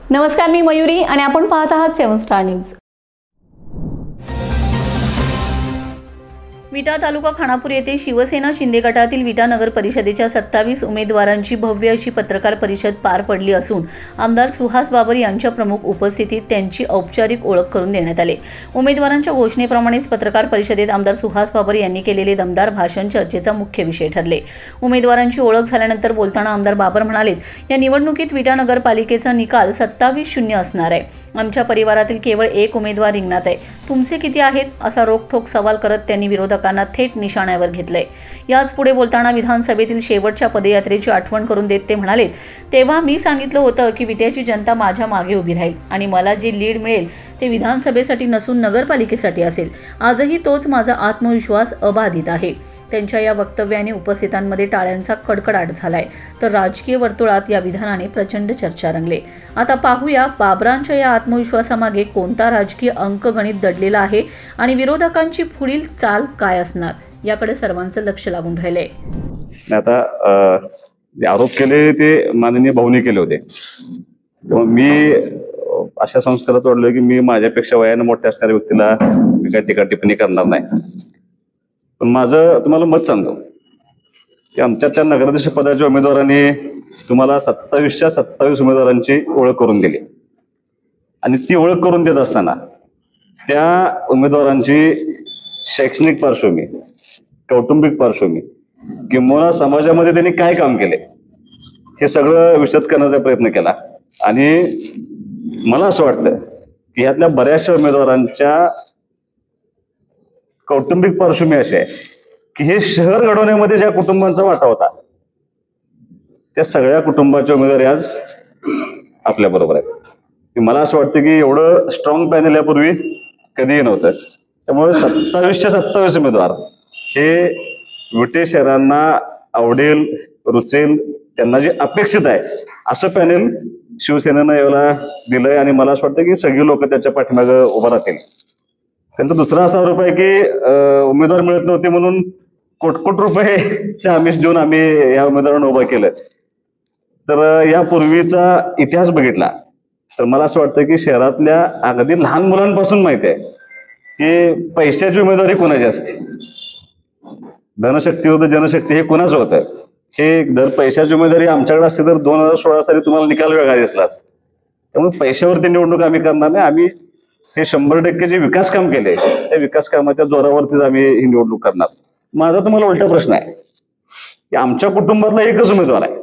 नमस्कार, मी मयुरी आणि आपण पाहत आहात 7 स्टार न्यूज। विटा तालुका खानापूर येथे शिवसेना शिंदे गटातील विटा नगर परिषदेच्या 27 उमेदवारांची भव्य अशी पत्रकार परिषद पार पडली असून आमदार सुहास बाबर यांच्या प्रमुख उपस्थितीत त्यांची औपचारिक ओळख करून देण्यात आली। उमेदवारांच्या घोषणेप्रमाणेच पत्रकार परिषदेत आमदार सुहास बाबर यांनी केलेले दमदार भाषण चर्चेचा मुख्य विषय ठरले। उमेदवारांची ओळख झाल्यानंतर बोलताना आमदार बाबर म्हणाले, या निवडणुकीत विटा नगरपालिकेचा निकाल 27-0 असणार आहे। आमच्या परिवारातील केवळ एक उमेदवार रिंगणात आहे, तुमचे किती आहेत असा रोखठोक सवाल करत त्यांनी विरोधकांना थेट निशाण्यावर घेतले। याच पुढे बोलताना विधानसभेतील शेवटच्या पदयात्रेची आठवण करून देत ते म्हणाले, तेव्हा मी सांगितलं होतं की विट्याची जनता माझ्या मागे उभी राहील आणि मला जे लीड मिळेल ते विधानसभेसाठी नसून नगरपालिकेसाठी असेल। आजही तोच माझा आत्मविश्वास अबाधित आहे। त्यांच्या या वक्तव्याने उपस्थितांमध्ये टाळ्यांचा कडकडाट झालाय, तर राजकीय वर्तुळात या विधानाने प्रचंड चर्चा रंगले। आता पाहूया बाबरांच्या या आत्मविश्वासामागे कोणता राजकीय अंकगणित दडलेला आहे आणि विरोधकांची पुढील चाल काय असणार, याकडे सर्वांचं लक्ष लागून राहिलंय। आता आरोप केले ते माननीय भाऊनी केले होते, मी अशा संस्कारात वाढलोय की मी माझ्यापेक्षा वयाने मोठ्या असणाऱ्या व्यक्तीला मी काही टीका टिप्पणी करणार नाही। पण माझं तुम्हाला मत सांगतो की आमच्या त्या नगराध्यक्ष पदाच्या उमेदवारांनी तुम्हाला 27च्या 27 उमेदवारांची ओळख करून दिली आणि ती ओळख करून देत असताना त्या उमेदवारांची शैक्षणिक पार्श्वभूमी, कौटुंबिक पार्श्वभूमी किंवा समाजामध्ये त्यांनी काय काम केले हे सगळं विशद करण्याचा प्रयत्न केला। आणि मला असं वाटतं की ह्यातल्या बऱ्याचशा उमेदवारांच्या कौटुंबिक पार्श्वभूमी अशी आहे की हे शहर घडवण्यामध्ये ज्या कुटुंबांचा वाटा होता त्या सगळ्या कुटुंबाचे उमेदवार आज आपल्या बरोबर आहेत। मला असं वाटतं की एवढं स्ट्रॉंग पॅनल यापूर्वी कधीही नव्हतं। त्यामुळे 27च्या 27 उमेदवार हे विटे शहरांना आवडेल, रुचेल, त्यांना जे अपेक्षित आहे असं पॅनल शिवसेनेनं यावेळेला दिलंय आणि मला असं वाटतं की सगळी लोक त्याच्या पाठीमागे उभं राहतील। त्यांचा दुसरा असा आरोप आहे की उमेदवार मिळत नव्हते म्हणून कोट रुपयेचे आमिष देऊन आम्ही या उमेदवारांना उभं केलं। तर यापूर्वीचा इतिहास बघितला तर मला असं वाटतं की शहरातल्या अगदी लहान मुलांपासून माहिती आहे की पैशाची उमेदवारी कोणाची असते, धनशक्ती होतं जनशक्ती हे कोणाचं होतं। हे जर पैशाची उमेदवारी आमच्याकडे असते तर 2016 साली तुम्हाला निकाल वेगळा दिसला असता। त्यामुळे पैशावरती निवडणूक आम्ही करणार नाही, आम्ही हे 100% जे विकास काम केले त्या विकास कामाच्या जोरावरतीच आम्ही ही निवडणूक करणार। माझा तुम्हाला उलटा प्रश्न आहे की आमच्या कुटुंबातला एकच उमेदवार आहे।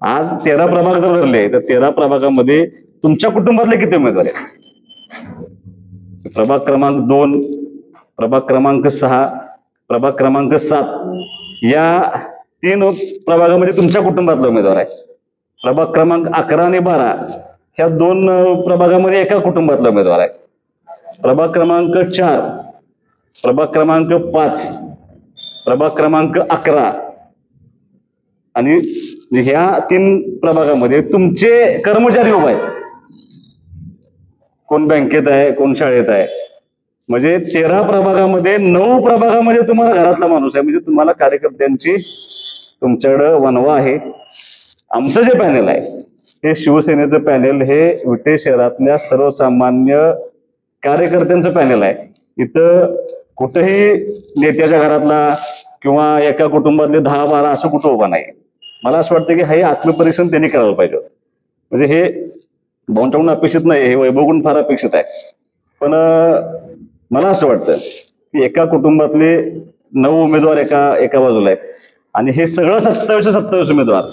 आज 13 प्रभाग जर धरले तर 13 प्रभागामध्ये तुमच्या कुटुंबातले किती उमेदवार आहेत? प्रभाग क्रमांक 2, प्रभाग क्रमांक 6, प्रभाग क्रमांक 7 या 3 प्रभागामध्ये तुमच्या कुटुंबातला उमेदवार आहे। प्रभाग क्रमांक 11 आणि 12 ह्या 2 प्रभागामध्ये एका कुटुंबातला उमेदवार आहे। प्रभाग क्रमांक 4, प्रभाग क्रमांक 5, प्रभाग क्रमांक 11 आणि ह्या 3 प्रभागामध्ये तुमचे कर्मचारी उभे आहेत। कोण बँकेत आहे, कोण शाळेत आहे। म्हणजे 13 प्रभागामध्ये 9 प्रभागामध्ये तुम्हाला घरातला माणूस आहे। म्हणजे तुम्हाला कार्यकर्त्यांची तुमच्याकडे वनवा आहे। आमचं जे पॅनल आहे हे शिवसेनेचं पॅनल हे विटे शहरातल्या सर्वसामान्य कार्यकर्त्यांचं पॅनल आहे। इथं कुठेही नेत्याच्या घरातला किंवा एका कुटुंबातले 10-12 असं कुठं उभा नाही। मला असं वाटतं की हे आत्मपरीक्षण त्यांनी करायला पाहिजे। म्हणजे हे भाऊंच्याकडून अपेक्षित नाही, हे वैभवकडून फार अपेक्षित आहे। पण मला असं वाटतं की एका कुटुंबातले 9 उमेदवार एका बाजूला आहेत आणि हे सगळं 27च्या 27 उमेदवार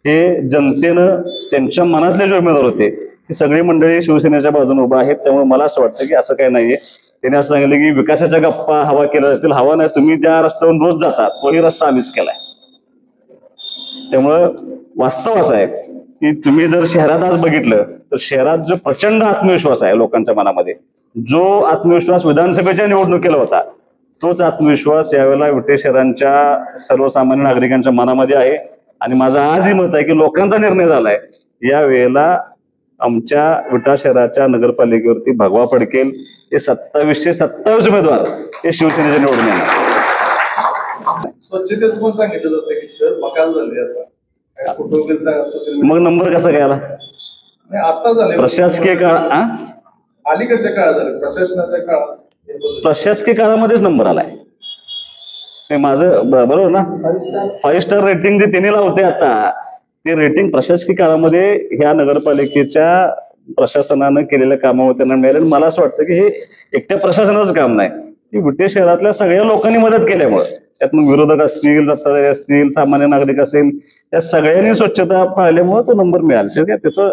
हे जनतेनं त्यांच्या मनातले जे उमेदवार होते ही सगळी मंडळी शिवसेनेच्या बाजूने उभा आहेत। त्यामुळे मला असं वाटतं की असं काही नाहीये। त्यांनी असं सांगितलं की विकासाच्या गप्पा हवा केल्या जातील, हवा नाही, तुम्ही ज्या रस्त्यावरून रोज जाता तोही रस्ता आम्हीच केलाय। त्यामुळं वास्तव असं आहे की तुम्ही जर शहरात आज बघितलं तर शहरात जो प्रचंड आत्मविश्वास आहे लोकांच्या मनामध्ये, जो आत्मविश्वास विधानसभेच्या निवडणुकीला होता तोच आत्मविश्वास यावेळेला विटे शहरांच्या सर्वसामान्य नागरिकांच्या मनामध्ये आहे। आणि माझं आजही मत आहे की लोकांचा निर्णय झालाय, या वेळेला आमच्या विटा शहराच्या नगरपालिकेवरती भगवा फडकेल। हे 27चे 27 उमेदवार हे शिवसेनेचे निवडून येणार। स्वच्छतेचं पण सांगितलं जातं की शहर बकाल झाले आता, मग नंबर कसा घ्यायला? आता झाले प्रशासकीय काळ अलीकडच्या काळात झाले प्रशासनाच्या काळात प्रशासकीय काळामध्येच नंबर आलाय. हे माझं बरोबर ना. 5 स्टार रेटिंग जे त्यांनी लावते आता ते रेटिंग प्रशासकीय काळामध्ये ह्या नगरपालिकेच्या प्रशासनानं केलेल्या कामावर त्यांना मिळालं. मला असं वाटतं की हे एकट्या प्रशासनाचं काम नाही, की विटे शहरातल्या सगळ्या लोकांनी मदत केल्यामुळे, त्यात मग विरोधक असतील, सत्ताधारी असतील, सामान्य नागरिक असेल, त्या सगळ्यांनी स्वच्छता पाळल्यामुळे तो नंबर मिळाला. त्याचं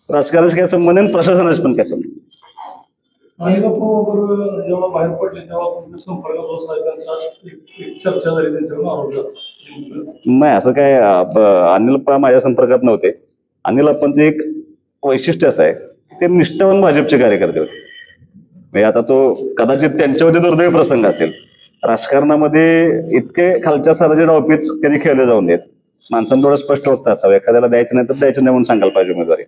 राजकारणाशी काय संबंध आहे, प्रशासनाशी पण काय संबंध. जेव्हा बाहेर पडले तेव्हा तुमच्या संपर्कात बसला त्यांचा चर्चा झाली त्यांच्यावर आरोप झाला. नाही असं काय अनिल अप्पा माझ्या संपर्कात नव्हते. अनिल अप्पांचं एक वैशिष्ट्य असं आहे, ते निष्ठावान भाजपचे कार्यकर्ते होते. म्हणजे आता तो कदाचित त्यांच्यावरती दुर्दैवी प्रसंग असेल. राजकारणामध्ये इतके खालच्या स्तराचे डावपेच कधी खेळले जाऊन देत. माणसांना थोडं स्पष्ट होत असावं, एखाद्याला द्यायचं नाही तर द्यायचं नाही म्हणून सांगायला पाहिजे उमेदवारी.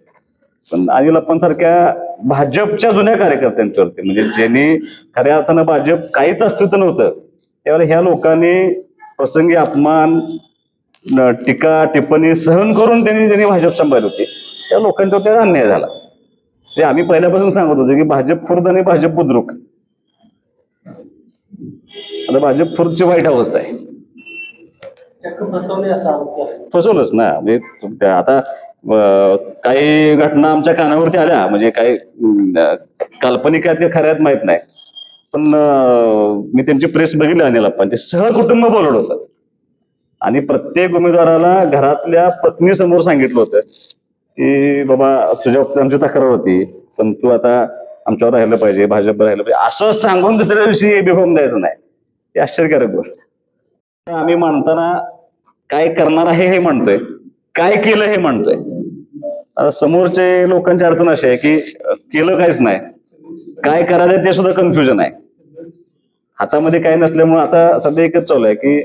पण अनिल अप्पांसारख्या भाजपच्या जुन्या कार्यकर्त्यांच्यावरती, म्हणजे ज्यांनी खऱ्या अर्थानं भाजप काहीच अस्तित्व नव्हतं त्यावेळेला ह्या लोकांनी प्रसंगी अपमान, टीका टिप्पणी सहन करून ज्यांनी भाजप सांभाळली होती त्या लोकांच्यावर त्याचा अन्याय झाला. ते आम्ही पहिल्यापासून सांगत होतो की भाजप खुर्द आणि भाजप बुद्रुक. आता भाजप खुर्दची वाईट अवस्था आहे. फसवलंच ना. म्हणजे आता काही घटना आमच्या कानावरती आल्या, म्हणजे काही काल्पनिक आहेत की खऱ्यात माहित नाही, पण मी त्यांची प्रेस बघितली अनिल अप्पांचे. सहकुटुंब बोलवलं होतं आणि प्रत्येक उमेदवाराला घरातल्या पत्नीसमोर सांगितलं होतं की बाबा तुझ्या बाबतीत आमची तक्रार होती, पण तू आता आमच्यावर राहिलं पाहिजे, भाजपवर राहिलं पाहिजे, असं सांगून दुसऱ्या दिवशी बिफॉर्म द्यायचं नाही. हे आश्चर्यकारक गोष्ट. आम्ही म्हणताना काय करणार आहे हे म्हणतोय, काय केलं हे म्हणतोय. समोरचे लोकांची अडचण अशी आहे की केलं काहीच नाही, काय करायचं ते सुद्धा कन्फ्युजन आहे. हातामध्ये काय नसल्यामुळे आता सध्या एकच चालू आहे की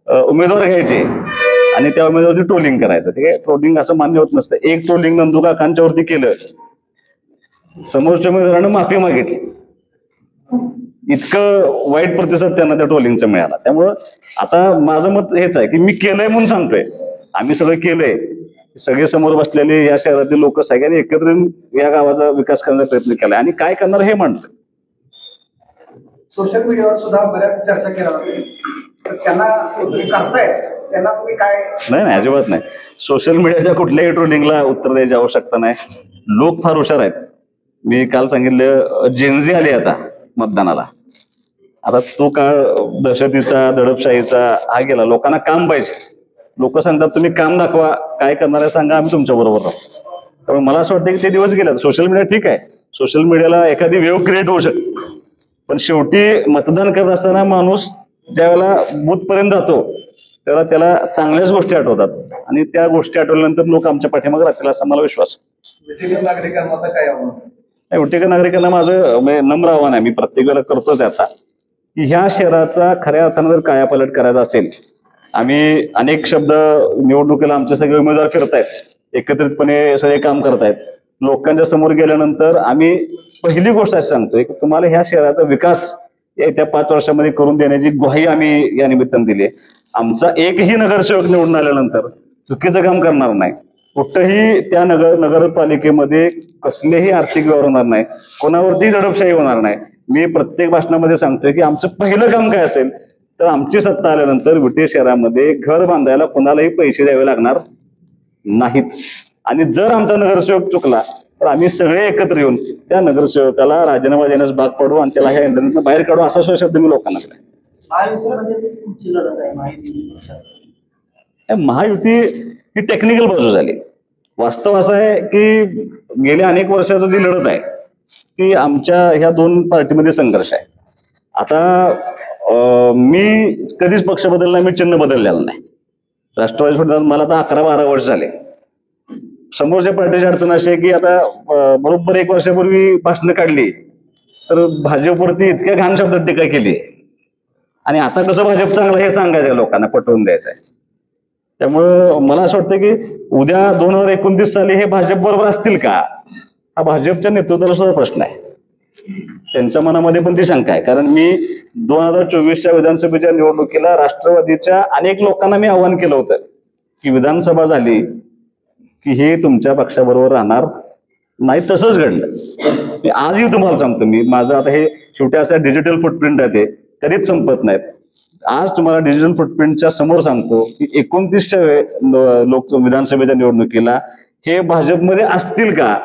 उमेदवार घ्यायचे आणि त्या उमेदवाराची ट्रोलिंग करायचं. ठीक आहे, ट्रोलिंग असं मान्य होत नसतं. एक ट्रोलिंग नंदू काकांच्या वरती केलं, समोरच्या उमेदवारानं माफी मागितली, इतकं वाईट प्रतिसाद त्यांना त्या ट्रोलिंगचा मिळाला. त्यामुळं आता माझं मत हेच आहे की मी केलंय म्हणून सांगतोय, आम्ही सगळं केलंय. सगळे समोर बसलेले या शहरातील लोक सगळ्यांनी एकत्र या गावाचा विकास करण्याचा प्रयत्न केलाय आणि काय करणार हे म्हणतोय. सोशल मीडियावर सुद्धा बऱ्याच चर्चा केल्या जाते, त्यांना करतायत, त्यांना तुम्ही काय? नाही, अजिबात नाही. सोशल मीडियाच्या कुठल्याही ट्रोलिंगला उत्तर द्यायची आवश्यकता नाही. लोक फार हुशार आहेत. मी काल सांगितलं जेनझी आली आता मतदानाला. आता तो काळ दहशतीचा, दडपशाहीचा हा गेला. लोकांना काम पाहिजे. लोक सांगतात तुम्ही काम दाखवा, काय करणार आहे सांगा, आम्ही तुमच्या बरोबर राहू. त्यामुळे मला असं वाटतं की ते दिवस गेले. सोशल मीडिया ठीक आहे, सोशल मीडियाला एखादी वेव क्रिएट होऊ शकते, पण शेवटी मतदान करत असताना माणूस ज्या वेळेला बूथ पर्यंत जातो त्याला त्याला चांगल्याच गोष्टी आठवतात आणि त्या गोष्टी आठवल्यानंतर लोक आमच्या पाठीमागे राहतील असा मला विश्वास विटेकर नागरिकांना आता काय आव्हान? विटेकर नागरिकांना माझं नम्र आव्हान आहे, मी प्रत्येक वेळेला करतोच आता, की ह्या शहराचा खऱ्या अर्थानं जर कायापालट करायचा असेल, आम्ही अनेक शब्द निवडणुकीला आमचे सगळे उमेदवार फिरतायत, एकत्रितपणे सगळे काम करतायत. लोकांच्या समोर गेल्यानंतर आम्ही पहिली गोष्ट अशी सांगतोय की तुम्हाला ह्या शहराचा विकास येत्या 5 वर्षामध्ये करून देण्याची ग्वाही आम्ही या निमित्तानं दिली आहे. आमचा एकही नगरसेवक निवडून आल्यानंतर चुकीचं काम करणार नाही. कुठंही त्या नगरपालिकेमध्ये कसलेही आर्थिक व्यवहार होणार नाही, कोणावरती दडपशाही होणार नाही. मी प्रत्येक भाषणामध्ये सांगतोय की आमचं पहिलं काम काय असेल तर आमची सत्ता आल्यानंतर विटे शहरामध्ये घर बांधायला कोणालाही पैसे द्यावे लागणार नाहीत. आणि जर आमचा नगरसेवक चुकला तर आम्ही सगळे एकत्र येऊन त्या नगरसेवकाला राजीनामा देण्यास भाग पडू आणि त्याला ह्या यंत्रणेतून बाहेर काढू असा शब्द मी लोकांना दिला. महायुती ही टेक्निकल बाजू झाली. वास्तव असं आहे की गेल्या अनेक वर्षाची जी लढत आहे ती आमच्या ह्या 2 पार्टीमध्ये संघर्ष आहे. आता मी कधीच पक्ष बदलला, मी चिन्ह बदललेलं नाही. राष्ट्रवादी सोडून मला आता 11-12 वर्ष झाले. समोरच्या पार्टीची अडचण अशी आहे की आता बरोबर 1 वर्षापूर्वी भाषणं काढली तर भाजपवरती इतक्या घाण शब्दात टीका केली आणि आता कसं भाजप चांगलं हे सांगायचं लोकांना, पटवून द्यायचं आहे. त्यामुळं मला असं वाटतं की उद्या 2029 साली हे भाजप बरोबर असतील का, हा भाजपच्या नेतृत्वाला सुद्धा प्रश्न आहे. त्यांच्या मनामध्ये पण ती शंका आहे. कारण मी 2024च्या विधानसभेच्या निवडणुकीला राष्ट्रवादीच्या अनेक लोकांना मी आवाहन केलं होतं की विधानसभा झाली की हे तुमच्या पक्षाबरोबर राहणार नाही तसंच घडलं. मी आजही तुम्हाला सांगतो, मी माझं आता हे शेवटी असं डिजिटल फुटप्रिंट आहे, ते कधीच संपत नाहीत. आज तुम्हाला डिजिटल फुटप्रिंटच्या समोर सांगतो की 29च्या लोक विधानसभेच्या निवडणुकीला हे भाजपमध्ये असतील का